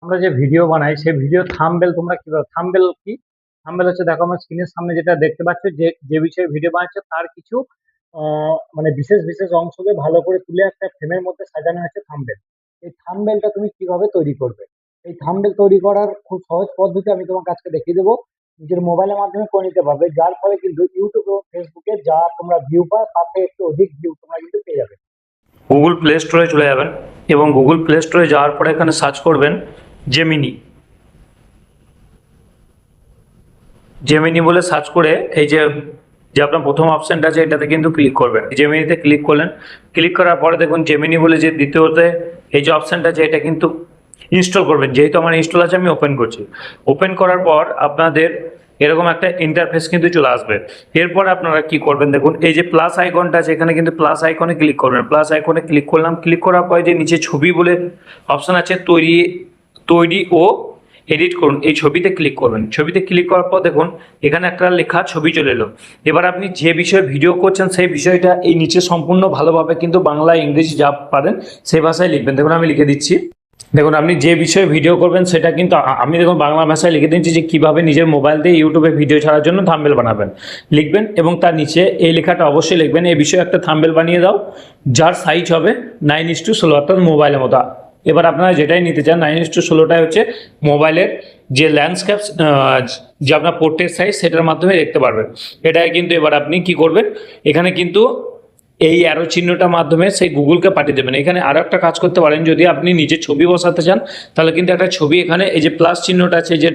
আমরা যে ভিডিও বানাই সেই ভিডিও থাম্বনেল তোমরা কিভাবে থাম্বনেল কি থাম্বনেল হচ্ছে দেখো আমার স্ক্রিনের সামনে যেটা দেখতে পাচ্ছ যে যে বিষয়ে ভিডিও বানাচ্ছ তার কিছু মানে বিশেষ বিশেষ অংশকে ভালো করে তুলে একটা ফ্রেমের মধ্যে সাজানো হচ্ছে থাম্বনেল। এই থাম্বনেলটা তুমি কিভাবে তৈরি করবে, এই থাম্বনেল তৈরি করার খুব সহজ পদ্ধতি আমি তোমার কাছে দেখিয়ে দেবো। নিজের মোবাইলের মাধ্যমে করে নিতে পারবে, যার ফলে কিন্তু ইউটিউব এবং ফেসবুকে যা তোমরা ভিউ পাও তার থেকে একটু অধিক ভিউ তোমরা কিন্তু পেয়ে যাবে। গুগল প্লে স্টোরে চলে যাবেন এবং গুগল প্লে স্টোরে যাওয়ার পরে এখানে সার্চ করবেন জেমিনি। জেমিনি বলে সার্চ করে এই যে যে আপনার প্রথম অপশনটা আছে এটাতে কিন্তু ক্লিক করবেন। জেমিনিতে ক্লিক করলেন, ক্লিক করার পরে দেখুন জেমিনি বলে যে দ্বিতীয়তে এই যে অপশনটা আছে এটা কিন্তু ইনস্টল করবেন। যেহেতু আমার ইনস্টল আছে আমি ওপেন করছি। ওপেন করার পর আপনাদের এরকম একটা ইন্টারফেস কিন্তু চলে আসবে। এরপর আপনারা কি করবেন, দেখুন এই যে প্লাস আইকনটা আছে এখানে কিন্তু প্লাস আইকনে ক্লিক করবেন। প্লাস আইকনে ক্লিক করলাম, ক্লিক করার পরে যে নিচে ছবি বলে অপশন আছে তৈরি তৈরি ও এডিট করুন, এই ছবিতে ক্লিক করবেন। ছবিতে ক্লিক করার পর দেখুন এখানে একটা লেখা ছবি চলে এলো। এবার আপনি যে বিষয়ে ভিডিও করছেন সেই বিষয়টা এই নিচে সম্পূর্ণ ভালোভাবে কিন্তু বাংলা ইংরেজি যা পারেন সেই ভাষায় লিখবেন। দেখুন আমি লিখে দিচ্ছি। দেখুন আপনি যে বিষয়ে ভিডিও করবেন সেটা কিন্তু আমি দেখুন বাংলা ভাষায় লিখে দিচ্ছি যে কীভাবে নিজের মোবাইল দিয়ে ইউটিউবে ভিডিও ছাড়ার জন্য থাম্বনেল বানাবেন লিখবেন, এবং তার নিচে এই লেখাটা অবশ্যই লিখবেন এই বিষয়ে একটা থাম্বনেল বানিয়ে দাও যার সাইজ হবে 9:16, অর্থাৎ মোবাইলের মতো। এবার আপনারা যেটাই নিতে চান 9:16টাই হচ্ছে মোবাইলের যে ল্যান্ডস্কেপ যে আপনার পোর্ট্রেট সাইজ সেটার মাধ্যমে দেখতে পারবেন। এটাই কিন্তু এবার আপনি কি করবেন, এখানে কিন্তু এই অ্যারো চিহ্নটার মাধ্যমে সেই গুগলকে পাঠিয়ে দেবেন। এখানে আরও একটা কাজ করতে পারেন, যদি আপনি নিজে ছবি বসাতে চান তাহলে কিন্তু একটা ছবি এখানে এই যে প্লাস চিহ্নটা আছে যে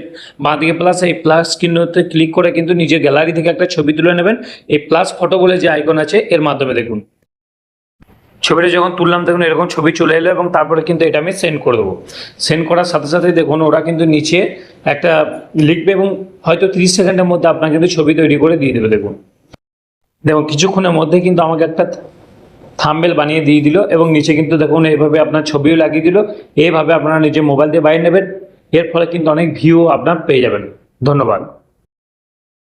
বাঁদিকে প্লাস, এই প্লাস চিহ্নতে ক্লিক করে কিন্তু নিজের গ্যালারি থেকে একটা ছবি তুলে নেবেন এই প্লাস ফটো বলে যে আইকন আছে এর মাধ্যমে। দেখুন ছবিটা যখন তুললাম দেখুন এরকম ছবি চলে এলো, এবং তারপরে কিন্তু এটা আমি সেন্ড করে দেবো। সেন্ড করার সাথে সাথেই দেখুন ওরা কিন্তু নিচে একটা লিখবে এবং হয়তো 30 সেকেন্ডের মধ্যে আপনার কিন্তু ছবি তৈরি করে দিয়ে দেবে। দেখুন দেখুন কিছুক্ষণের মধ্যে কিন্তু আমাকে একটা থাম্বনেল বানিয়ে দিয়ে দিল, এবং নিচে কিন্তু দেখুন এইভাবে আপনার ছবিও লাগিয়ে দিল। এইভাবে আপনারা নিজে মোবাইল দিয়ে বানিয়ে নেবেন, এর ফলে কিন্তু অনেক ভিউ আপনার পেয়ে যাবেন। ধন্যবাদ।